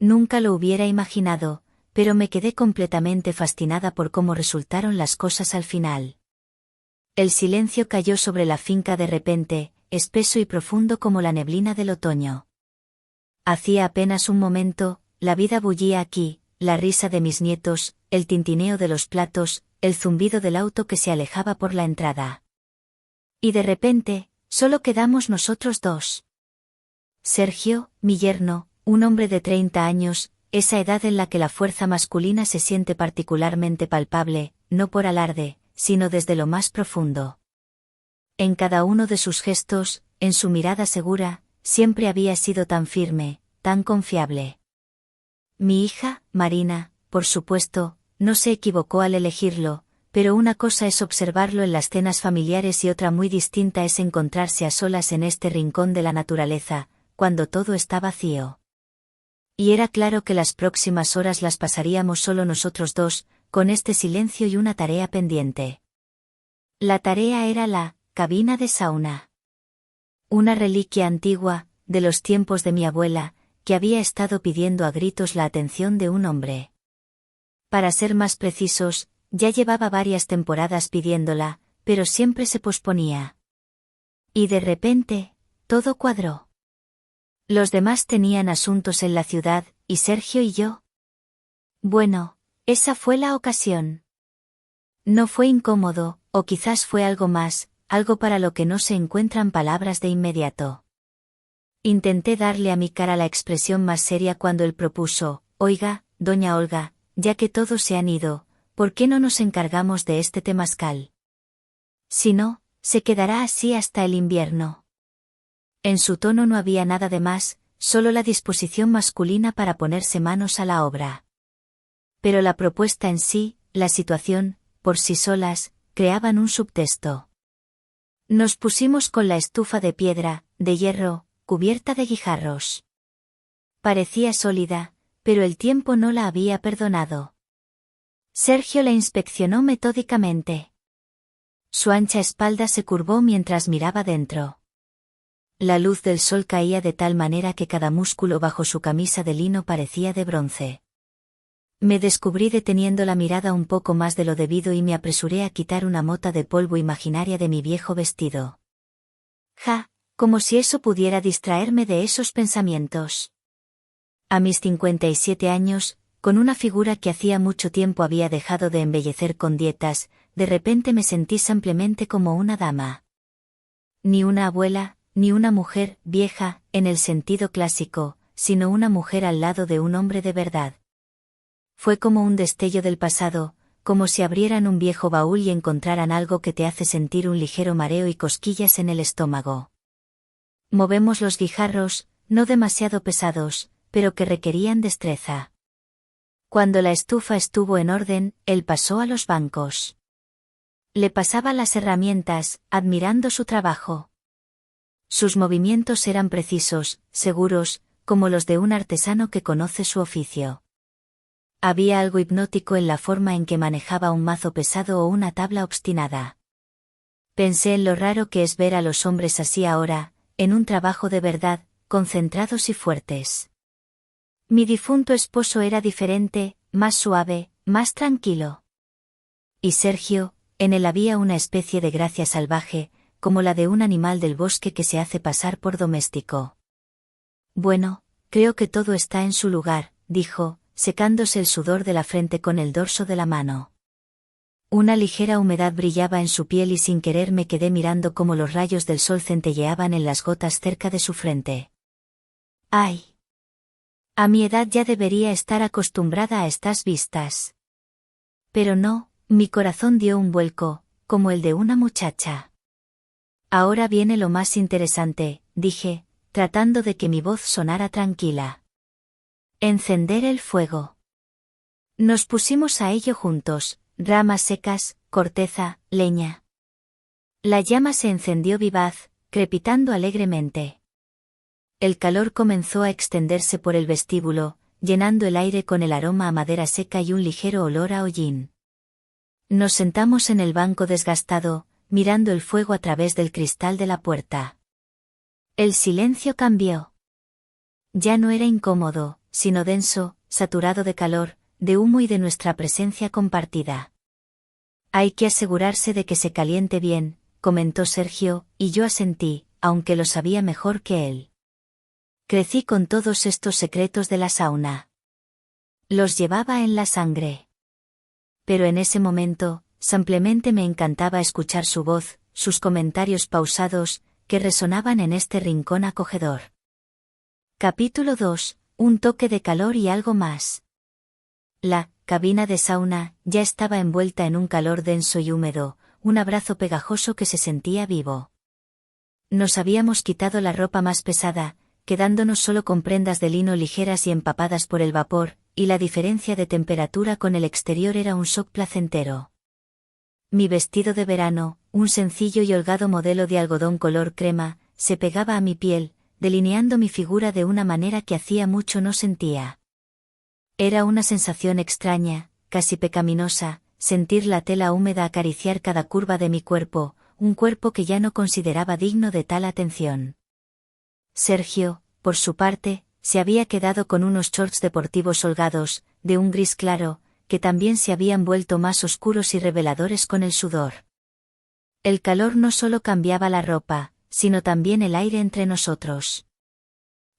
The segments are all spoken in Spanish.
Nunca lo hubiera imaginado, pero me quedé completamente fascinada por cómo resultaron las cosas al final. El silencio cayó sobre la finca de repente, espeso y profundo como la neblina del otoño. Hacía apenas un momento, la vida bullía aquí, la risa de mis nietos, el tintineo de los platos, el zumbido del auto que se alejaba por la entrada. Y de repente, solo quedamos nosotros dos. Sergio, mi yerno, un hombre de 30 años, esa edad en la que la fuerza masculina se siente particularmente palpable, no por alarde, sino desde lo más profundo. En cada uno de sus gestos, en su mirada segura, siempre había sido tan firme, tan confiable. Mi hija, Marina, por supuesto, no se equivocó al elegirlo, pero una cosa es observarlo en las cenas familiares y otra muy distinta es encontrarse a solas en este rincón de la naturaleza, cuando todo está vacío. Y era claro que las próximas horas las pasaríamos solo nosotros dos, con este silencio y una tarea pendiente. La tarea era la cabina de sauna. Una reliquia antigua, de los tiempos de mi abuela, que había estado pidiendo a gritos la atención de un hombre. Para ser más precisos, ya llevaba varias temporadas pidiéndola, pero siempre se posponía. Y de repente, todo cuadró. Los demás tenían asuntos en la ciudad, ¿y Sergio y yo? Bueno, esa fue la ocasión. No fue incómodo, o quizás fue algo más, algo para lo que no se encuentran palabras de inmediato. Intenté darle a mi cara la expresión más seria cuando él propuso, oiga, doña Olga, ya que todos se han ido, ¿por qué no nos encargamos de este temazcal? Si no, se quedará así hasta el invierno. En su tono no había nada de más, solo la disposición masculina para ponerse manos a la obra. Pero la propuesta en sí, la situación, por sí solas, creaban un subtexto. Nos pusimos con la estufa de piedra, de hierro, cubierta de guijarros. Parecía sólida, pero el tiempo no la había perdonado. Sergio la inspeccionó metódicamente. Su ancha espalda se curvó mientras miraba dentro. La luz del sol caía de tal manera que cada músculo bajo su camisa de lino parecía de bronce. Me descubrí deteniendo la mirada un poco más de lo debido y me apresuré a quitar una mota de polvo imaginaria de mi viejo vestido. Ja, como si eso pudiera distraerme de esos pensamientos. A mis 57 años, con una figura que hacía mucho tiempo había dejado de embellecer con dietas, de repente me sentí simplemente como una dama. Ni una abuela, ni una mujer vieja, en el sentido clásico, sino una mujer al lado de un hombre de verdad. Fue como un destello del pasado, como si abrieran un viejo baúl y encontraran algo que te hace sentir un ligero mareo y cosquillas en el estómago. Movemos los guijarros, no demasiado pesados, pero que requerían destreza. Cuando la estufa estuvo en orden, él pasó a los bancos. Le pasaba las herramientas, admirando su trabajo. Sus movimientos eran precisos, seguros, como los de un artesano que conoce su oficio. Había algo hipnótico en la forma en que manejaba un mazo pesado o una tabla obstinada. Pensé en lo raro que es ver a los hombres así ahora, en un trabajo de verdad, concentrados y fuertes. Mi difunto esposo era diferente, más suave, más tranquilo. Y Sergio, en él había una especie de gracia salvaje, como la de un animal del bosque que se hace pasar por doméstico. Bueno, creo que todo está en su lugar, dijo, secándose el sudor de la frente con el dorso de la mano. Una ligera humedad brillaba en su piel y sin querer me quedé mirando cómo los rayos del sol centelleaban en las gotas cerca de su frente. ¡Ay! A mi edad ya debería estar acostumbrada a estas vistas. Pero no, mi corazón dio un vuelco, como el de una muchacha. Ahora viene lo más interesante, dije, tratando de que mi voz sonara tranquila. Encender el fuego. Nos pusimos a ello juntos, ramas secas, corteza, leña. La llama se encendió vivaz, crepitando alegremente. El calor comenzó a extenderse por el vestíbulo, llenando el aire con el aroma a madera seca y un ligero olor a hollín. Nos sentamos en el banco desgastado, mirando el fuego a través del cristal de la puerta. El silencio cambió. Ya no era incómodo, sino denso, saturado de calor, de humo y de nuestra presencia compartida. Hay que asegurarse de que se caliente bien, comentó Sergio, y yo asentí, aunque lo sabía mejor que él. Crecí con todos estos secretos de la sauna. Los llevaba en la sangre. Pero en ese momento, simplemente me encantaba escuchar su voz, sus comentarios pausados, que resonaban en este rincón acogedor. Capítulo 2. Un toque de calor y algo más. La cabina de sauna ya estaba envuelta en un calor denso y húmedo, un abrazo pegajoso que se sentía vivo. Nos habíamos quitado la ropa más pesada, quedándonos solo con prendas de lino ligeras y empapadas por el vapor, y la diferencia de temperatura con el exterior era un shock placentero. Mi vestido de verano, un sencillo y holgado modelo de algodón color crema, se pegaba a mi piel, delineando mi figura de una manera que hacía mucho no sentía. Era una sensación extraña, casi pecaminosa, sentir la tela húmeda acariciar cada curva de mi cuerpo, un cuerpo que ya no consideraba digno de tal atención. Sergio, por su parte, se había quedado con unos shorts deportivos holgados, de un gris claro, que también se habían vuelto más oscuros y reveladores con el sudor. El calor no solo cambiaba la ropa, sino también el aire entre nosotros.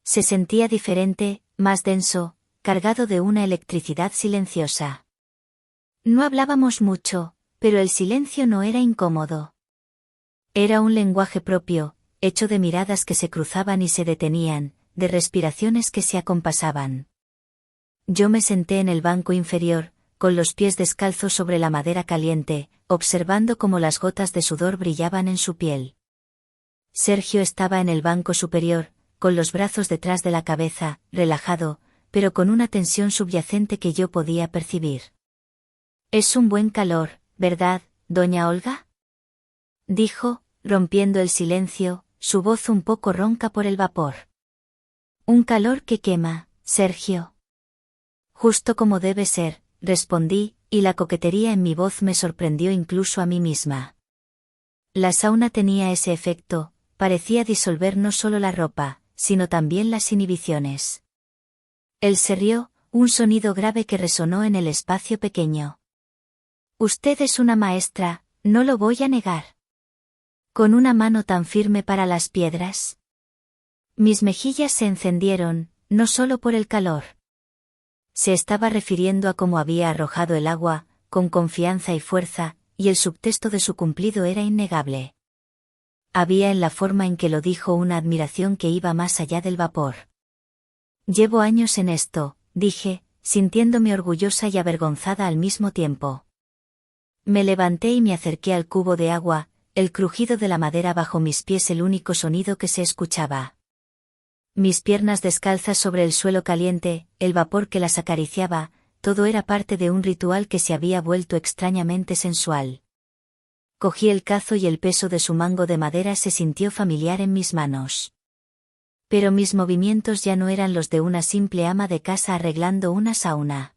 Se sentía diferente, más denso, cargado de una electricidad silenciosa. No hablábamos mucho, pero el silencio no era incómodo. Era un lenguaje propio, hecho de miradas que se cruzaban y se detenían, de respiraciones que se acompasaban. Yo me senté en el banco inferior, con los pies descalzos sobre la madera caliente, observando cómo las gotas de sudor brillaban en su piel. Sergio estaba en el banco superior, con los brazos detrás de la cabeza, relajado, pero con una tensión subyacente que yo podía percibir. «Es un buen calor, ¿verdad, doña Olga?», dijo, rompiendo el silencio, su voz un poco ronca por el vapor. «Un calor que quema, Sergio». «Justo como debe ser», respondí, y la coquetería en mi voz me sorprendió incluso a mí misma. La sauna tenía ese efecto, parecía disolver no solo la ropa, sino también las inhibiciones. Él se rió, un sonido grave que resonó en el espacio pequeño. «Usted es una maestra, no lo voy a negar. Con una mano tan firme para las piedras». Mis mejillas se encendieron, no solo por el calor. Se estaba refiriendo a cómo había arrojado el agua, con confianza y fuerza, y el subtexto de su cumplido era innegable. Había en la forma en que lo dijo una admiración que iba más allá del vapor. «Llevo años en esto», dije, sintiéndome orgullosa y avergonzada al mismo tiempo. Me levanté y me acerqué al cubo de agua, el crujido de la madera bajo mis pies el único sonido que se escuchaba. Mis piernas descalzas sobre el suelo caliente, el vapor que las acariciaba, todo era parte de un ritual que se había vuelto extrañamente sensual. Cogí el cazo y el peso de su mango de madera se sintió familiar en mis manos. Pero mis movimientos ya no eran los de una simple ama de casa arreglando una sauna.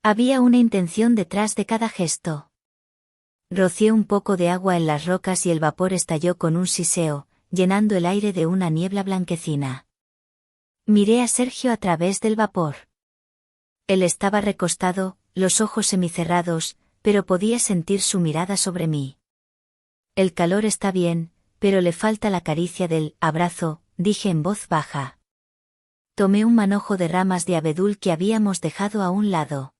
Había una intención detrás de cada gesto. Rocié un poco de agua en las rocas y el vapor estalló con un siseo, llenando el aire de una niebla blanquecina. Miré a Sergio a través del vapor. Él estaba recostado, los ojos semicerrados, pero podía sentir su mirada sobre mí. «El calor está bien, pero le falta la caricia del abrazo», dije en voz baja. Tomé un manojo de ramas de abedul que habíamos dejado a un lado.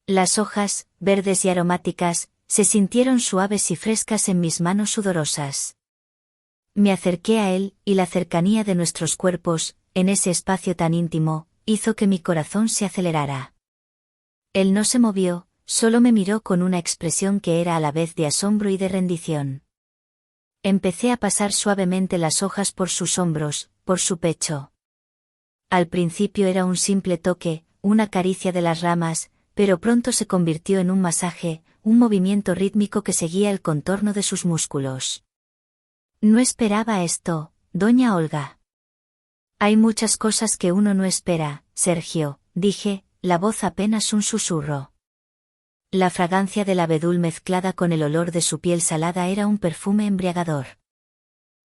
Las hojas, verdes y aromáticas, se sintieron suaves y frescas en mis manos sudorosas. Me acerqué a él, y la cercanía de nuestros cuerpos, en ese espacio tan íntimo, hizo que mi corazón se acelerara. Él no se movió, solo me miró con una expresión que era a la vez de asombro y de rendición. Empecé a pasar suavemente las hojas por sus hombros, por su pecho. Al principio era un simple toque, una caricia de las ramas, pero pronto se convirtió en un masaje, un movimiento rítmico que seguía el contorno de sus músculos. «No esperaba esto, doña Olga». «Hay muchas cosas que uno no espera, Sergio», dije, la voz apenas un susurro. La fragancia del abedul mezclada con el olor de su piel salada era un perfume embriagador.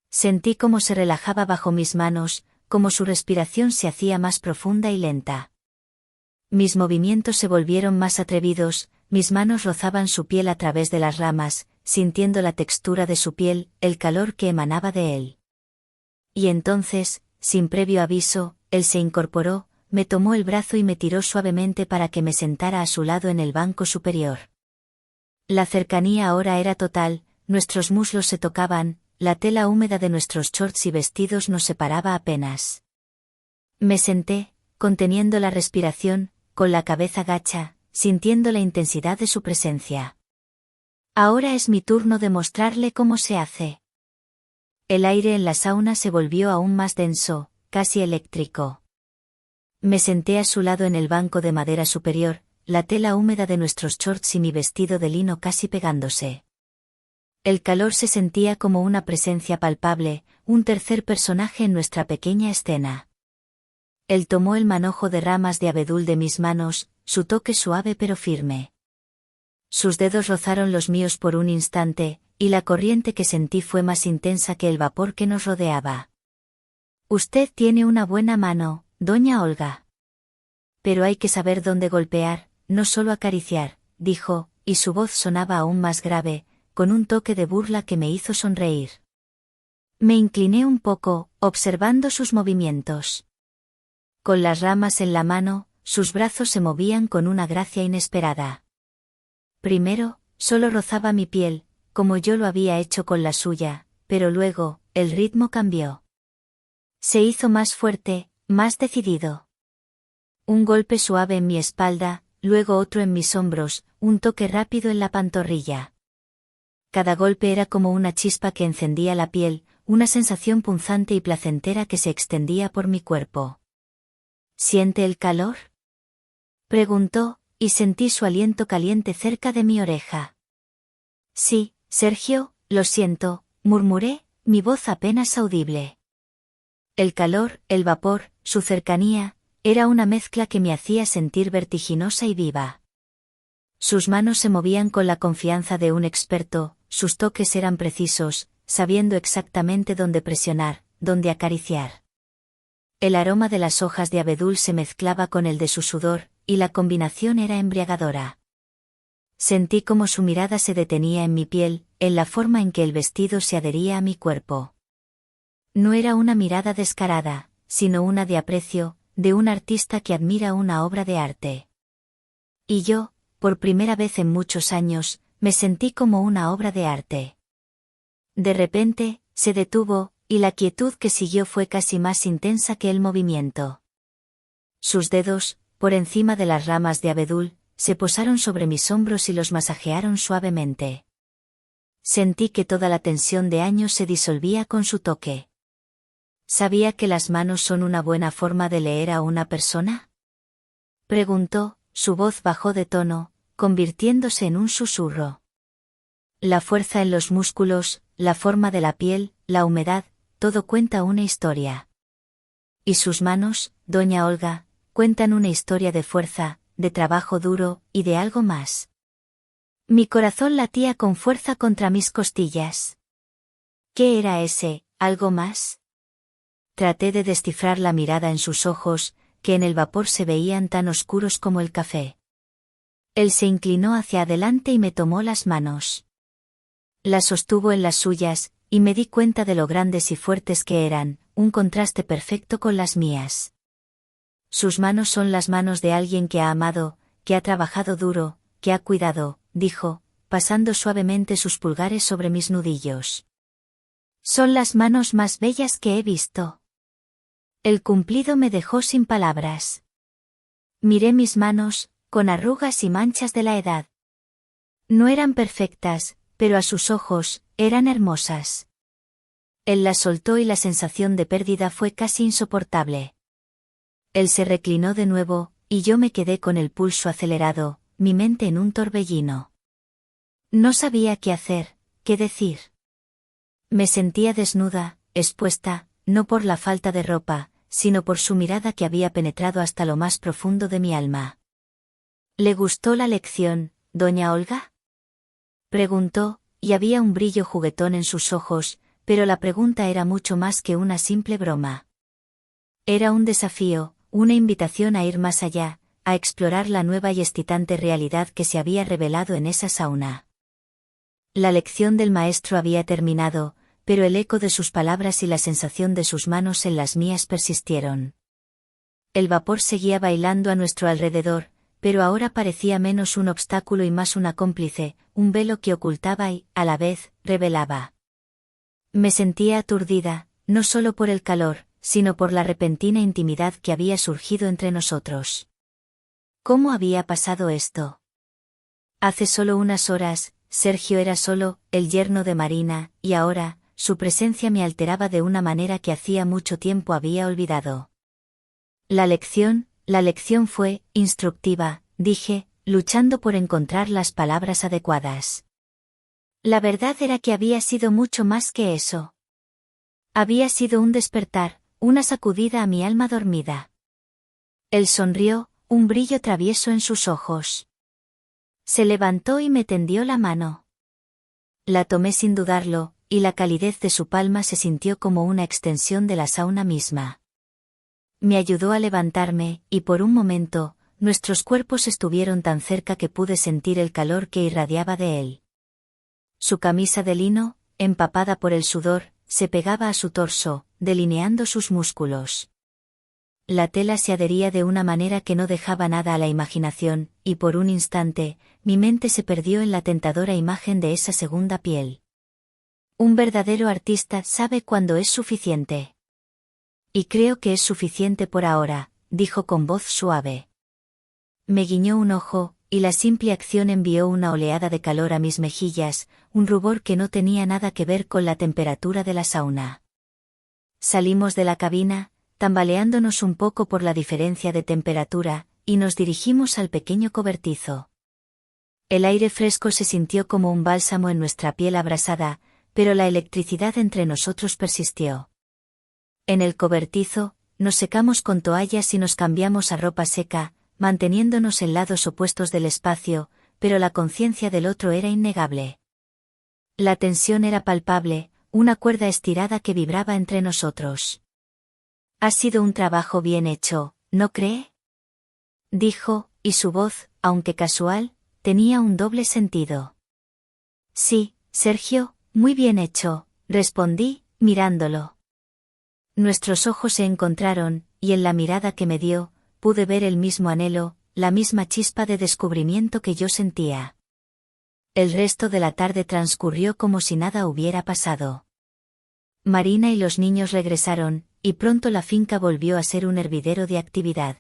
Sentí cómo se relajaba bajo mis manos, como su respiración se hacía más profunda y lenta. Mis movimientos se volvieron más atrevidos, mis manos rozaban su piel a través de las ramas, sintiendo la textura de su piel, el calor que emanaba de él. Y entonces, sin previo aviso, él se incorporó, me tomó el brazo y me tiró suavemente para que me sentara a su lado en el banco superior. La cercanía ahora era total, nuestros muslos se tocaban, la tela húmeda de nuestros shorts y vestidos nos separaba apenas. Me senté, conteniendo la respiración, con la cabeza gacha, sintiendo la intensidad de su presencia. Ahora es mi turno de mostrarle cómo se hace. El aire en la sauna se volvió aún más denso, casi eléctrico. Me senté a su lado en el banco de madera superior, la tela húmeda de nuestros shorts y mi vestido de lino casi pegándose. El calor se sentía como una presencia palpable, un tercer personaje en nuestra pequeña escena. Él tomó el manojo de ramas de abedul de mis manos, su toque suave pero firme. Sus dedos rozaron los míos por un instante, y la corriente que sentí fue más intensa que el vapor que nos rodeaba. Usted tiene una buena mano, doña Olga. Pero hay que saber dónde golpear, no solo acariciar, dijo, y su voz sonaba aún más grave, con un toque de burla que me hizo sonreír. Me incliné un poco, observando sus movimientos. Con las ramas en la mano, sus brazos se movían con una gracia inesperada. Primero, solo rozaba mi piel, como yo lo había hecho con la suya, pero luego, el ritmo cambió. Se hizo más fuerte, más decidido. Un golpe suave en mi espalda, luego otro en mis hombros, un toque rápido en la pantorrilla. Cada golpe era como una chispa que encendía la piel, una sensación punzante y placentera que se extendía por mi cuerpo. ¿Siente el calor?, preguntó, y sentí su aliento caliente cerca de mi oreja. Sí, Sergio, lo siento, murmuré, mi voz apenas audible. El calor, el vapor, su cercanía, era una mezcla que me hacía sentir vertiginosa y viva. Sus manos se movían con la confianza de un experto, sus toques eran precisos, sabiendo exactamente dónde presionar, dónde acariciar. El aroma de las hojas de abedul se mezclaba con el de su sudor, y la combinación era embriagadora. Sentí como su mirada se detenía en mi piel, en la forma en que el vestido se adhería a mi cuerpo. No era una mirada descarada, sino una de aprecio, de un artista que admira una obra de arte. Y yo, por primera vez en muchos años, me sentí como una obra de arte. De repente, se detuvo, y la quietud que siguió fue casi más intensa que el movimiento. Sus dedos, por encima de las ramas de abedul, se posaron sobre mis hombros y los masajearon suavemente. Sentí que toda la tensión de años se disolvía con su toque. ¿Sabía que las manos son una buena forma de leer a una persona?, preguntó, su voz bajó de tono, convirtiéndose en un susurro. La fuerza en los músculos, la forma de la piel, la humedad, todo cuenta una historia. Y sus manos, doña Olga, cuentan una historia de fuerza, de trabajo duro, y de algo más. Mi corazón latía con fuerza contra mis costillas. ¿Qué era ese, algo más? Traté de descifrar la mirada en sus ojos, que en el vapor se veían tan oscuros como el café. Él se inclinó hacia adelante y me tomó las manos. Las sostuvo en las suyas, y me di cuenta de lo grandes y fuertes que eran, un contraste perfecto con las mías. Sus manos son las manos de alguien que ha amado, que ha trabajado duro, que ha cuidado, dijo, pasando suavemente sus pulgares sobre mis nudillos. Son las manos más bellas que he visto. El cumplido me dejó sin palabras. Miré mis manos, con arrugas y manchas de la edad. No eran perfectas, pero a sus ojos, eran hermosas. Él las soltó y la sensación de pérdida fue casi insoportable. Él se reclinó de nuevo, y yo me quedé con el pulso acelerado, mi mente en un torbellino. No sabía qué hacer, qué decir. Me sentía desnuda, expuesta, no por la falta de ropa, sino por su mirada que había penetrado hasta lo más profundo de mi alma. ¿Le gustó la lección, doña Olga?, preguntó, y había un brillo juguetón en sus ojos, pero la pregunta era mucho más que una simple broma. Era un desafío, una invitación a ir más allá, a explorar la nueva y excitante realidad que se había revelado en esa sauna. La lección del maestro había terminado, pero el eco de sus palabras y la sensación de sus manos en las mías persistieron. El vapor seguía bailando a nuestro alrededor, pero ahora parecía menos un obstáculo y más una cómplice, un velo que ocultaba y, a la vez, revelaba. Me sentía aturdida, no solo por el calor, sino por la repentina intimidad que había surgido entre nosotros. ¿Cómo había pasado esto? Hace solo unas horas, Sergio era solo, el yerno de Marina, y ahora, su presencia me alteraba de una manera que hacía mucho tiempo había olvidado. La lección fue, instructiva, dije, luchando por encontrar las palabras adecuadas. La verdad era que había sido mucho más que eso. Había sido un despertar, una sacudida a mi alma dormida. Él sonrió, un brillo travieso en sus ojos. Se levantó y me tendió la mano. La tomé sin dudarlo, y la calidez de su palma se sintió como una extensión de la sauna misma. Me ayudó a levantarme, y por un momento, nuestros cuerpos estuvieron tan cerca que pude sentir el calor que irradiaba de él. Su camisa de lino, empapada por el sudor, se pegaba a su torso, delineando sus músculos. La tela se adhería de una manera que no dejaba nada a la imaginación, y por un instante, mi mente se perdió en la tentadora imagen de esa segunda piel. Un verdadero artista sabe cuándo es suficiente. Y creo que es suficiente por ahora, dijo con voz suave. Me guiñó un ojo, y la simple acción envió una oleada de calor a mis mejillas, un rubor que no tenía nada que ver con la temperatura de la sauna. Salimos de la cabina, tambaleándonos un poco por la diferencia de temperatura, y nos dirigimos al pequeño cobertizo. El aire fresco se sintió como un bálsamo en nuestra piel abrasada, pero la electricidad entre nosotros persistió. En el cobertizo, nos secamos con toallas y nos cambiamos a ropa seca, manteniéndonos en lados opuestos del espacio, pero la conciencia del otro era innegable. La tensión era palpable, una cuerda estirada que vibraba entre nosotros. Ha sido un trabajo bien hecho, ¿no cree? Dijo, y su voz, aunque casual, tenía un doble sentido. Sí, Sergio, muy bien hecho, respondí, mirándolo. Nuestros ojos se encontraron, y en la mirada que me dio, pude ver el mismo anhelo, la misma chispa de descubrimiento que yo sentía. El resto de la tarde transcurrió como si nada hubiera pasado. Marina y los niños regresaron, y pronto la finca volvió a ser un hervidero de actividad.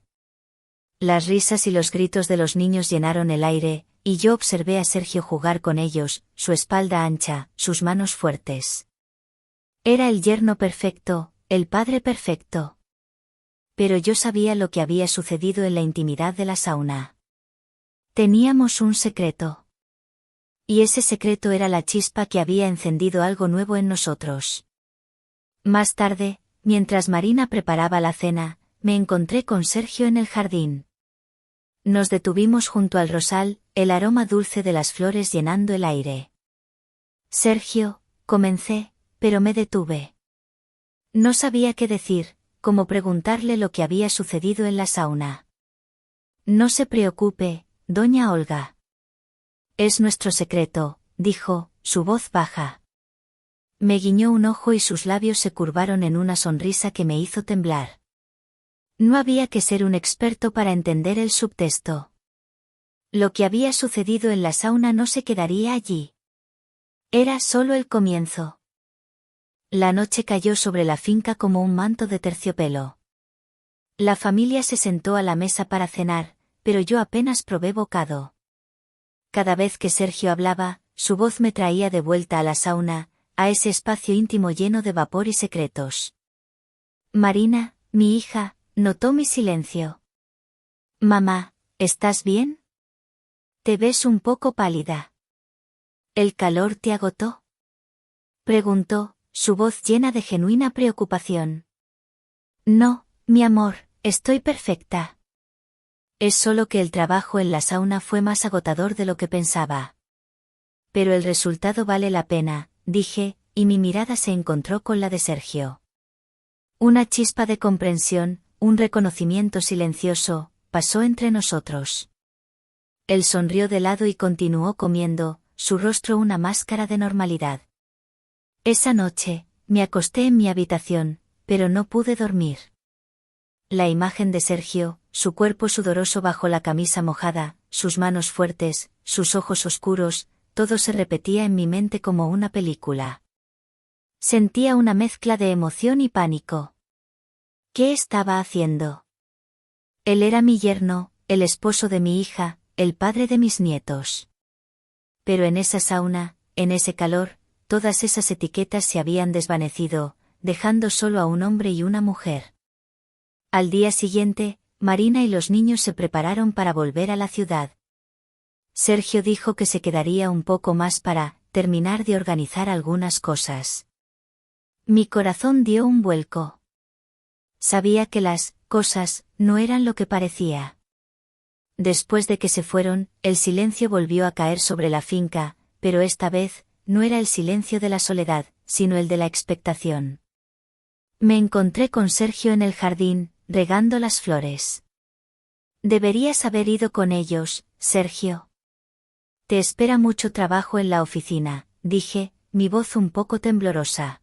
Las risas y los gritos de los niños llenaron el aire, y yo observé a Sergio jugar con ellos, su espalda ancha, sus manos fuertes. Era el yerno perfecto, el padre perfecto. Pero yo sabía lo que había sucedido en la intimidad de la sauna. Teníamos un secreto. Y ese secreto era la chispa que había encendido algo nuevo en nosotros. Más tarde, mientras Marina preparaba la cena, me encontré con Sergio en el jardín. Nos detuvimos junto al rosal, el aroma dulce de las flores llenando el aire. Sergio, comencé, pero me detuve. No sabía qué decir, como preguntarle lo que había sucedido en la sauna. No se preocupe, doña Olga. Es nuestro secreto, dijo, su voz baja. Me guiñó un ojo y sus labios se curvaron en una sonrisa que me hizo temblar. No había que ser un experto para entender el subtexto. Lo que había sucedido en la sauna no se quedaría allí. Era solo el comienzo. La noche cayó sobre la finca como un manto de terciopelo. La familia se sentó a la mesa para cenar, pero yo apenas probé bocado. Cada vez que Sergio hablaba, su voz me traía de vuelta a la sauna, a ese espacio íntimo lleno de vapor y secretos. Marina, mi hija, notó mi silencio. Mamá, ¿estás bien? Te ves un poco pálida. ¿El calor te agotó? Preguntó, su voz llena de genuina preocupación. No, mi amor, estoy perfecta. Es solo que el trabajo en la sauna fue más agotador de lo que pensaba. Pero el resultado vale la pena, dije, y mi mirada se encontró con la de Sergio. Una chispa de comprensión, un reconocimiento silencioso, pasó entre nosotros. Él sonrió de lado y continuó comiendo, su rostro una máscara de normalidad. Esa noche, me acosté en mi habitación, pero no pude dormir. La imagen de Sergio, su cuerpo sudoroso bajo la camisa mojada, sus manos fuertes, sus ojos oscuros, todo se repetía en mi mente como una película. Sentía una mezcla de emoción y pánico. ¿Qué estaba haciendo? Él era mi yerno, el esposo de mi hija, el padre de mis nietos. Pero en esa sauna, en ese calor, todas esas etiquetas se habían desvanecido, dejando solo a un hombre y una mujer. Al día siguiente, Marina y los niños se prepararon para volver a la ciudad. Sergio dijo que se quedaría un poco más para terminar de organizar algunas cosas. Mi corazón dio un vuelco. Sabía que las cosas no eran lo que parecía. Después de que se fueron, el silencio volvió a caer sobre la finca, pero esta vez, no era el silencio de la soledad, sino el de la expectación. Me encontré con Sergio en el jardín, regando las flores. Deberías haber ido con ellos, Sergio. Te espera mucho trabajo en la oficina, dije, mi voz un poco temblorosa.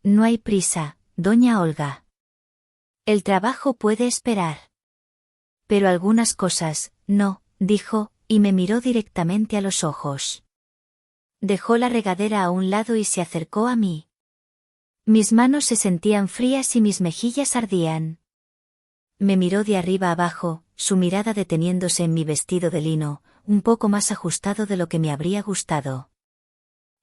No hay prisa, doña Olga. El trabajo puede esperar. Pero algunas cosas, no, dijo, y me miró directamente a los ojos. Dejó la regadera a un lado y se acercó a mí. Mis manos se sentían frías y mis mejillas ardían. Me miró de arriba abajo, su mirada deteniéndose en mi vestido de lino, un poco más ajustado de lo que me habría gustado.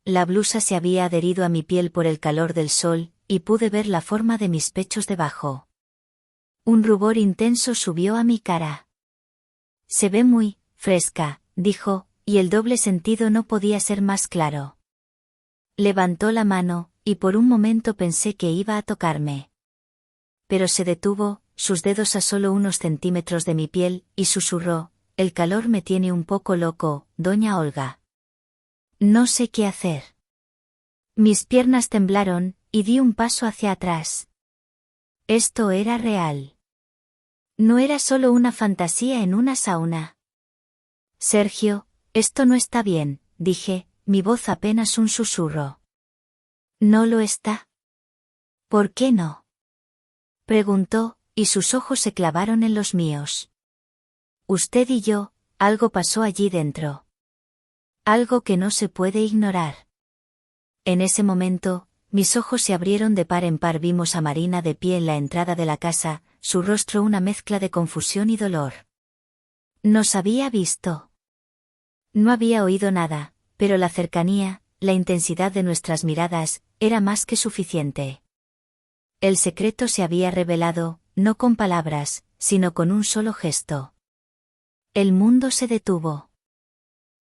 La blusa se había adherido a mi piel por el calor del sol, y pude ver la forma de mis pechos debajo. Un rubor intenso subió a mi cara. Se ve muy fresca, dijo, y el doble sentido no podía ser más claro. Levantó la mano, y por un momento pensé que iba a tocarme. Pero se detuvo, sus dedos a solo unos centímetros de mi piel, y susurró, el calor me tiene un poco loco, doña Olga. No sé qué hacer. Mis piernas temblaron, y di un paso hacia atrás. Esto era real. No era solo una fantasía en una sauna. Sergio, esto no está bien, dije, mi voz apenas un susurro. ¿No lo está? ¿Por qué no? Preguntó, y sus ojos se clavaron en los míos. Usted y yo, algo pasó allí dentro. Algo que no se puede ignorar. En ese momento, mis ojos se abrieron de par en par. Vimos a Marina de pie en la entrada de la casa, su rostro una mezcla de confusión y dolor. Nos había visto. No había oído nada, pero la cercanía, la intensidad de nuestras miradas, era más que suficiente. El secreto se había revelado, no con palabras, sino con un solo gesto. El mundo se detuvo.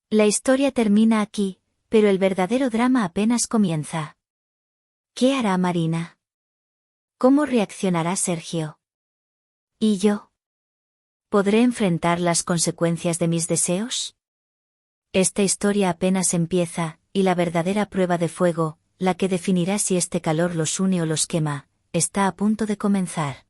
La historia termina aquí, pero el verdadero drama apenas comienza. ¿Qué hará Marina? ¿Cómo reaccionará Sergio? ¿Y yo? ¿Podré enfrentar las consecuencias de mis deseos? Esta historia apenas empieza, y la verdadera prueba de fuego, la que definirá si este calor los une o los quema, está a punto de comenzar.